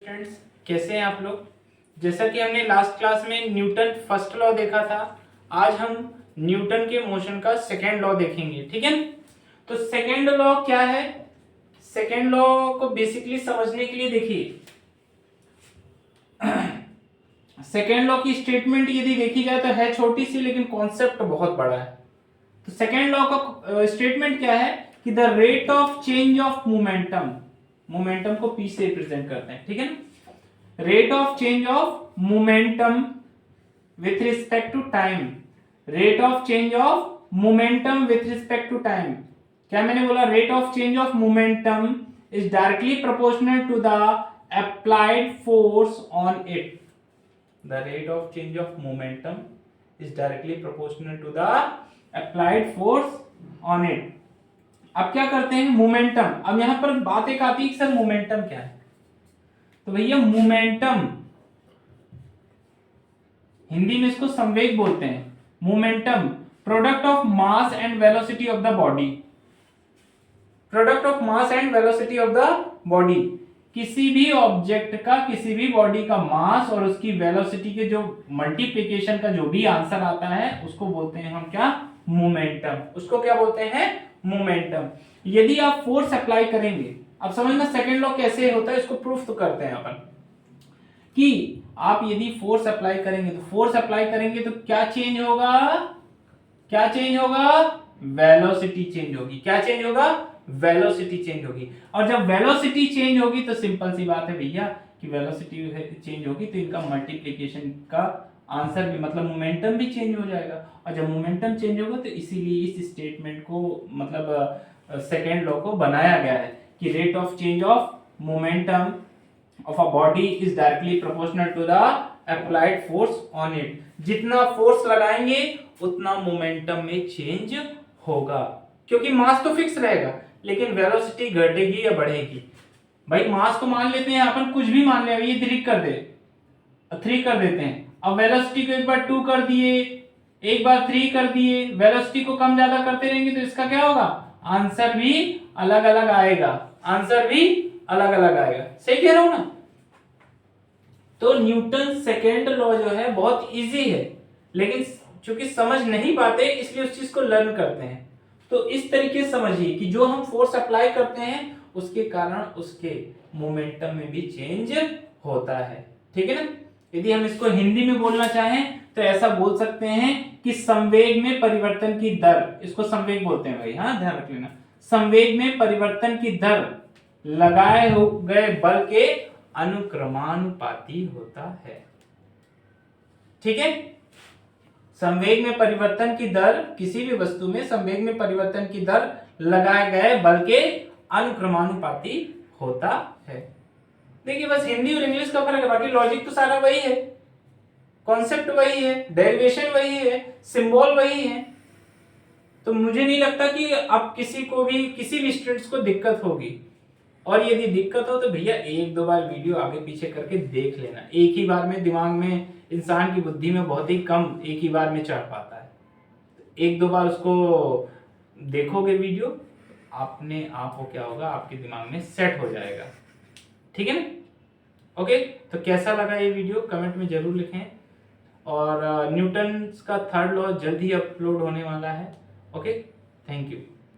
Students, कैसे हैं आप लोग। जैसा कि हमने लास्ट क्लास में न्यूटन फर्स्ट लॉ देखा था, आज हम न्यूटन के मोशन का सेकेंड लॉ देखेंगे। ठीक है, तो सेकेंड लॉ क्या है। सेकेंड लॉ को बेसिकली समझने के लिए देखिए, सेकेंड लॉ की स्टेटमेंट यदि देखी जाए तो है छोटी सी, लेकिन कॉन्सेप्ट बहुत बड़ा है। तो सेकेंड लॉ का स्टेटमेंट क्या है कि the rate of change of momentum, momentum को पी से रिप्रेजेंट करते हैं। ठीक है ना, rate of change of momentum with respect to time, rate of change of momentum with respect to time. क्या मैंने बोला, rate of change of momentum is directly proportional to the applied force on it. The rate of change of momentum is directly proportional to the applied force on it. अब क्या करते हैं, momentum. अब यहां पर बात एक आती है कि सर मोमेंटम क्या है। तो भैया मोमेंटम, हिंदी में इसको संवेग बोलते हैं। Momentum product of mass and velocity of the body, product of mass and velocity of the body. किसी भी ऑब्जेक्ट का, किसी भी बॉडी का मास और उसकी वेलोसिटी के जो मल्टीप्लिकेशन का जो भी आंसर आता है उसको बोलते हैं हम क्या, मोमेंटम। उसको क्या बोलते हैं, मोमेंटम। यदि आप फोर्स अप्लाई करेंगे, अब समझना सेकंड लॉ कैसे होता है, इसको प्रूफ तो करते हैं अपन कि आप यदि फोर्स अप्लाई करेंगे तो फोर्स अप्लाई करेंगे तो क्या चेंज होगा, क्या चेंज होगा, वेलोसिटी चेंज होगी। क्या चेंज होगा, वेलोसिटी चेंज होगी। और जब वेलोसिटी चेंज होगी तो सिंपल सी बात है भैया कि वेलोसिटी चेंज होगी तो इनका मल्टीप्लिकेशन का आंसर भी, मतलब मोमेंटम भी चेंज हो जाएगा। और जब मोमेंटम चेंज होगा तो इसीलिए इस स्टेटमेंट को, मतलब सेकेंड लॉ को बनाया गया है कि rate of change of momentum of a body is directly proportional to the applied force on it. जितना फोर्स लगाएंगे उतना मोमेंटम में चेंज होगा, क्योंकि मास तो फिक्स रहेगा लेकिन वेलोसिटी घटेगी या बढ़ेगी। भाई मास को मान लेते हैं अपन, कुछ भी मान ले, ये 3 कर दे, 3 कर देते हैं। अब वेलोसिटी को एक बार 2 कर दिए, एक बार 3 कर दिए, वेलोसिटी को कम ज्यादा करते रहेंगे तो इसका क्या होगा, आंसर भी अलग अलग आएगा, आंसर भी अलग अलग आएगा। सही कह रहा हूं ना। तो न्यूटन सेकेंड लॉ जो है बहुत इजी है, लेकिन चूंकि समझ नहीं पाते इसलिए उस चीज को लर्न करते हैं। तो इस तरीके से समझिए कि जो हम फोर्स अप्लाई करते हैं उसके कारण उसके मोमेंटम में भी चेंज होता है। ठीक है ना। यदि हम इसको हिंदी में बोलना चाहें तो ऐसा बोल सकते हैं कि संवेग में परिवर्तन की दर, इसको संवेग बोलते हैं भाई, हाँ ध्यान रख लेना। संवेग में परिवर्तन की दर लगाए गए बल के अनुक्रमानुपाती होता है। ठीक है, संवेग में परिवर्तन की दर, किसी भी वस्तु में संवेग में परिवर्तन की दर लगाए गए बल के अनुक्रमानुपाती होता है। देखिए बस हिंदी और इंग्लिश का फर्क है, बाकी लॉजिक तो सारा वही है, कॉन्सेप्ट वही है, डेरिवेशन वही है, सिंबल वही है। तो मुझे नहीं लगता कि अब किसी को भी, किसी भी स्टूडेंट्स को दिक्कत होगी। और यदि दिक्कत हो तो भैया 1-2 बार वीडियो आगे पीछे करके देख लेना। एक ही बार में दिमाग में, इंसान की बुद्धि में बहुत ही कम एक ही बार में चढ़ पाता है। 1-2 बार उसको देखोगे वीडियो, अपने आप वो क्या होगा, आपके दिमाग में सेट हो जाएगा। ठीक है ना। ओके, तो कैसा लगा ये वीडियो कमेंट में जरूर लिखें। और न्यूटन का थर्ड लॉ जल्द ही अपलोड होने वाला है। Okay, thank you.